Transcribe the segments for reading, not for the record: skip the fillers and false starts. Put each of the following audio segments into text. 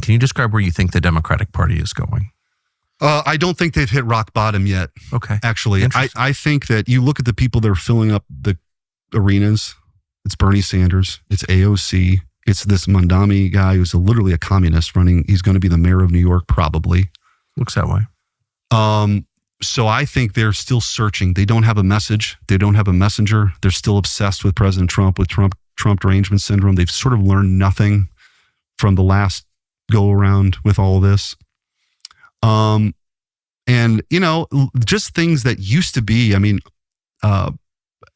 Can you describe where you think the Democratic Party is going? I don't think they've hit rock bottom yet. Okay. Actually, I think that you look at the people that are filling up the arenas. It's Bernie Sanders. It's AOC. It's this Mamdani guy who's literally a communist running. He's going to be the mayor of New York, probably. Looks that way. So I think they're still searching. They don't have a message. They don't have a messenger. They're still obsessed with President Trump, with Trump derangement syndrome. They've sort of learned nothing from the last go around with all of this. And, you know, just things that used to be, I mean,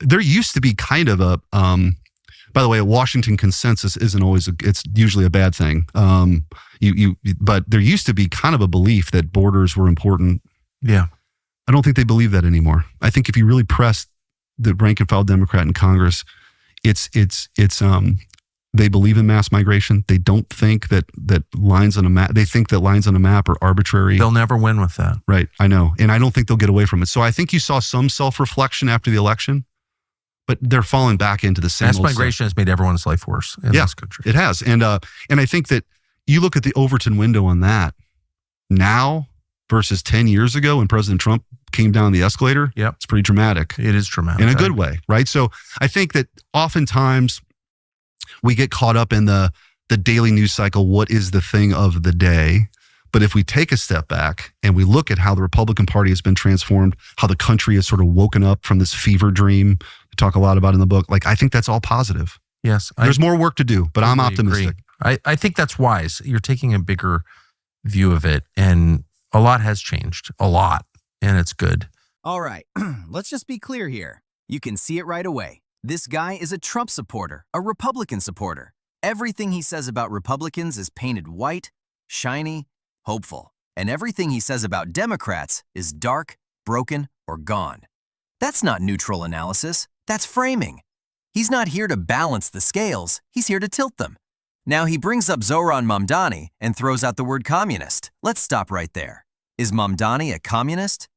there used to be kind of a, by the way, a Washington consensus isn't always, it's usually a bad thing. But there used to be kind of a belief that borders were important. Yeah. I don't think they believe that anymore. I think if you really press the rank and file Democrat in Congress, they believe in mass migration. They don't think that lines on a map, they think that lines on a map are arbitrary. They'll never win with that. Right. I know. And I don't think they'll get away from it. So I think you saw some self-reflection after the election, but they're falling back into the same mass old migration has made everyone's life worse in this country. It has. And I think that you look at the Overton window on that now versus 10 years ago when President Trump came down the escalator. Yep. It's pretty dramatic. It is dramatic. In a good way, right? So I think that oftentimes we get caught up in the daily news cycle. What is the thing of the day? But if we take a step back and we look at how the Republican Party has been transformed, how the country has sort of woken up from this fever dream we talk a lot about in the book, like I think that's all positive. Yes. There's more work to do, but I'm optimistic. I think that's wise. You're taking a bigger view of it, and a lot has changed, a lot, and it's good. All right, let's just be clear here. You can see it right away. This guy is a Trump supporter, a Republican supporter. Everything he says about Republicans is painted white, shiny, hopeful. And everything he says about Democrats is dark, broken, or gone. That's not neutral analysis. That's framing. He's not here to balance the scales. He's here to tilt them. Now he brings up Zohran Mamdani and throws out the word communist. Let's stop right there. Is Mamdani a communist?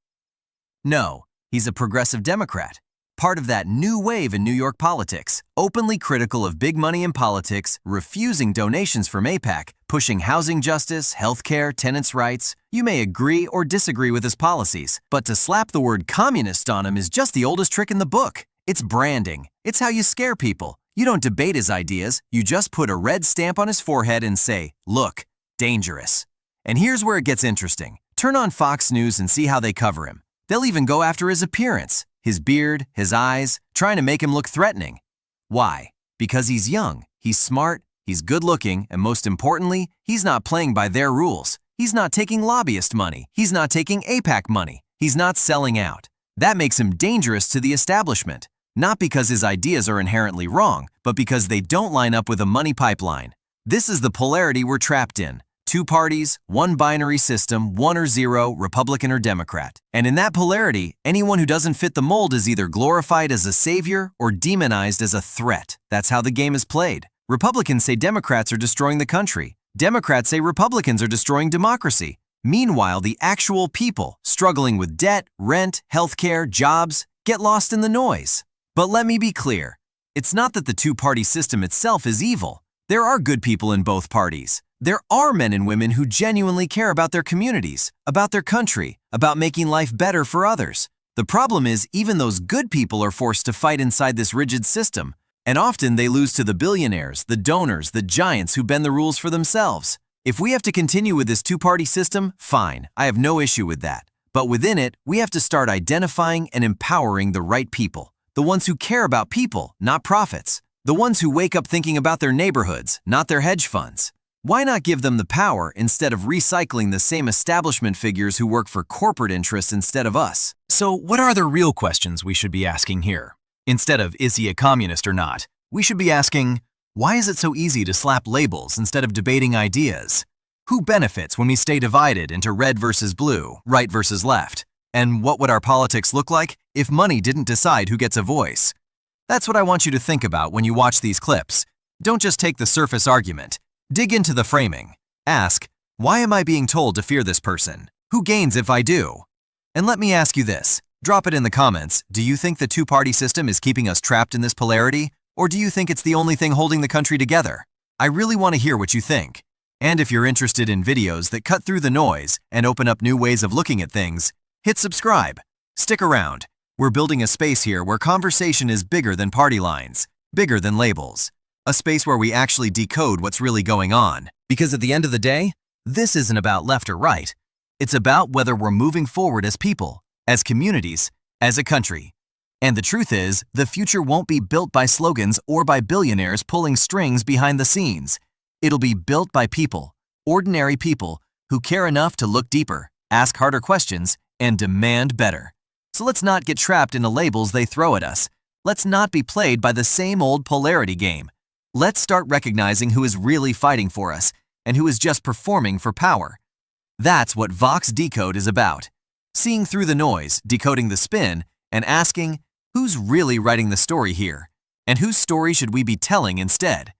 No, he's a progressive Democrat. Part of that new wave in New York politics, openly critical of big money in politics, refusing donations from AIPAC, pushing housing justice, healthcare, tenants' rights. You may agree or disagree with his policies, but to slap the word communist on him is just the oldest trick in the book. It's branding. It's how you scare people. You don't debate his ideas, you just put a red stamp on his forehead and say, look, dangerous. And here's where it gets interesting. Turn on Fox News and see how they cover him. They'll even go after his appearance. His beard, his eyes, trying to make him look threatening. Why? Because he's young, he's smart, he's good-looking, and most importantly, he's not playing by their rules. He's not taking lobbyist money. He's not taking AIPAC money. He's not selling out. That makes him dangerous to the establishment, not because his ideas are inherently wrong, but because they don't line up with a money pipeline. This is the polarity we're trapped in. Two parties, one binary system, 1 or 0, Republican or Democrat. And in that polarity, anyone who doesn't fit the mold is either glorified as a savior or demonized as a threat. That's how the game is played. Republicans say Democrats are destroying the country. Democrats say Republicans are destroying democracy. Meanwhile, the actual people, struggling with debt, rent, healthcare, jobs, get lost in the noise. But let me be clear. It's not that the two-party system itself is evil. There are good people in both parties. There are men and women who genuinely care about their communities, about their country, about making life better for others. The problem is even those good people are forced to fight inside this rigid system, and often they lose to the billionaires, the donors, the giants who bend the rules for themselves. If we have to continue with this two-party system, fine, I have no issue with that. But within it, we have to start identifying and empowering the right people, the ones who care about people, not profits, the ones who wake up thinking about their neighborhoods, not their hedge funds. Why not give them the power instead of recycling the same establishment figures who work for corporate interests instead of us? So what are the real questions we should be asking here? Instead of, is he a communist or not? We should be asking, why is it so easy to slap labels instead of debating ideas? Who benefits when we stay divided into red versus blue, right versus left? And what would our politics look like if money didn't decide who gets a voice? That's what I want you to think about when you watch these clips. Don't just take the surface argument. Dig into the framing. Ask, why am I being told to fear this person? Who gains if I do? And let me ask you this. Drop it in the comments. Do you think the two-party system is keeping us trapped in this polarity? Or do you think it's the only thing holding the country together? I really want to hear what you think. And if you're interested in videos that cut through the noise and open up new ways of looking at things, hit subscribe. Stick around. We're building a space here where conversation is bigger than party lines, bigger than labels. A space where we actually decode what's really going on. Because at the end of the day, this isn't about left or right. It's about whether we're moving forward as people, as communities, as a country. And the truth is, the future won't be built by slogans or by billionaires pulling strings behind the scenes. It'll be built by people, ordinary people, who care enough to look deeper, ask harder questions, and demand better. So let's not get trapped in the labels they throw at us. Let's not be played by the same old polarity game. Let's start recognizing who is really fighting for us and who is just performing for power. That's what Vox Decode is about. Seeing through the noise, decoding the spin, and asking, who's really writing the story here? And whose story should we be telling instead?